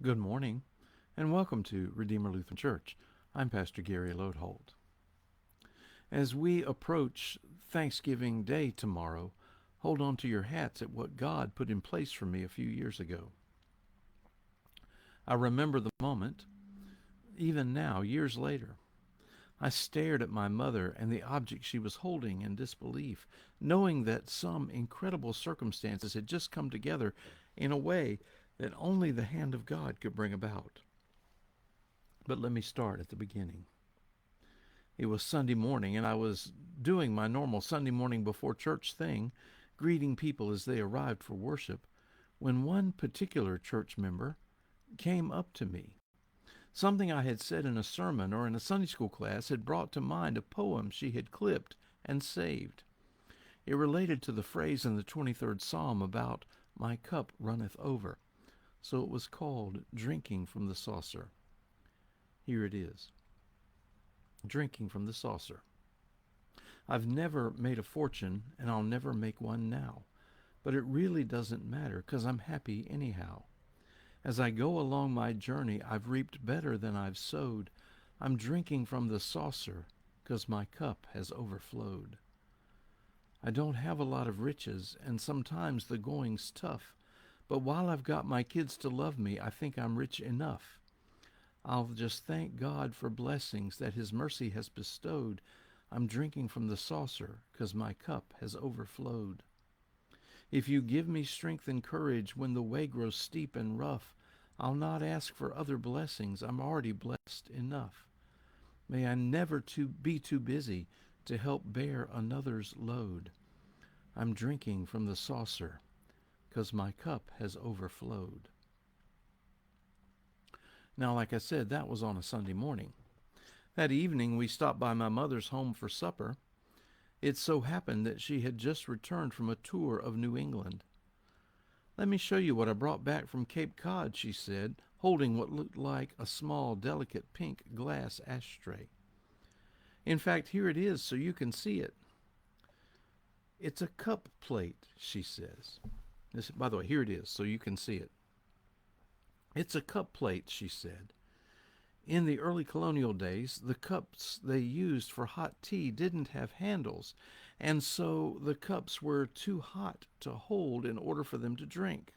Good morning, and welcome to Redeemer Lutheran Church. I'm Pastor Gary Lodeholt. As we approach Thanksgiving Day tomorrow, hold on to your hats at what God put in place for me a few years ago. I remember the moment, even now, years later. I stared at my mother and the object she was holding in disbelief, knowing that some incredible circumstances had just come together in a way that only the hand of God could bring about. But let me start at the beginning. It was Sunday morning, and I was doing my normal Sunday morning before church thing, greeting people as they arrived for worship, when one particular church member came up to me. Something I had said in a sermon or in a Sunday school class had brought to mind a poem she had clipped and saved. It related to the phrase in the 23rd Psalm about, "My cup runneth over." So it was called Drinking from the Saucer. Here it is. Drinking from the Saucer. I've never made a fortune, and I'll never make one now. But it really doesn't matter, because I'm happy anyhow. As I go along my journey, I've reaped better than I've sowed. I'm drinking from the saucer, because my cup has overflowed. I don't have a lot of riches, and sometimes the going's tough. But while I've got my kids to love me, I think I'm rich enough. I'll just thank God for blessings that His mercy has bestowed. I'm drinking from the saucer, 'cause my cup has overflowed. If you give me strength and courage when the way grows steep and rough, I'll not ask for other blessings. I'm already blessed enough. May I never be too busy to help bear another's load. I'm drinking from the saucer, 'cause my cup has overflowed. Now, like I said, that was on a Sunday morning. That evening, we stopped by my mother's home for supper. It so happened that she had just returned from a tour of New England. "Let me show you what I brought back from Cape Cod," she said, holding what looked like a small, delicate pink glass ashtray. "In fact, here it is so you can see it." "It's a cup plate," she says. By the way, here it is so you can see it. "It's a cup plate," she said. "In the early colonial days, the cups they used for hot tea didn't have handles, and so the cups were too hot to hold in order for them to drink.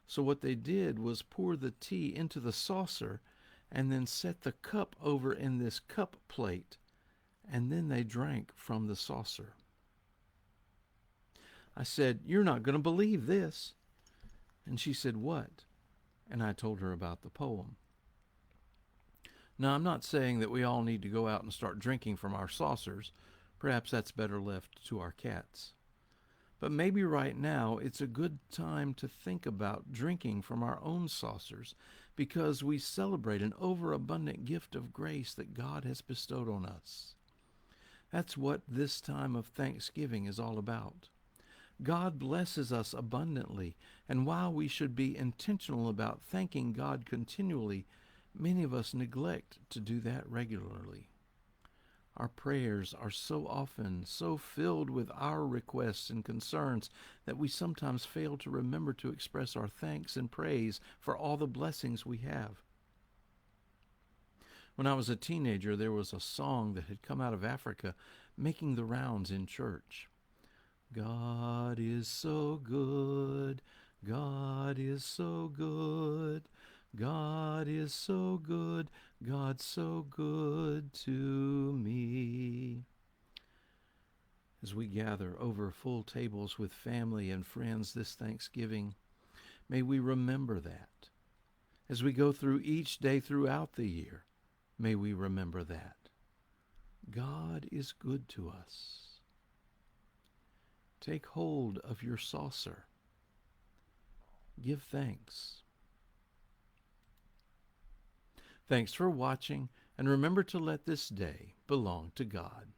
So what they did was pour the tea into the saucer and then set the cup over in this cup plate, and then they drank from the saucer." I said, "You're not going to believe this." And she said, "What?" And I told her about the poem. Now, I'm not saying that we all need to go out and start drinking from our saucers. Perhaps that's better left to our cats. But maybe right now it's a good time to think about drinking from our own saucers, because we celebrate an overabundant gift of grace that God has bestowed on us. That's what this time of Thanksgiving is all about. God blesses us abundantly, and while we should be intentional about thanking God continually, many of us neglect to do that regularly. Our prayers are so often so filled with our requests and concerns that we sometimes fail to remember to express our thanks and praise for all the blessings we have. When I was a teenager, there was a song that had come out of Africa making the rounds in church. "God is so good, God is so good, God is so good, God's so good to me." As we gather over full tables with family and friends this Thanksgiving, may we remember that. As we go through each day throughout the year, may we remember that. God is good to us. Take hold of your saucer. Give thanks. Thanks for watching, and remember to let this day belong to God.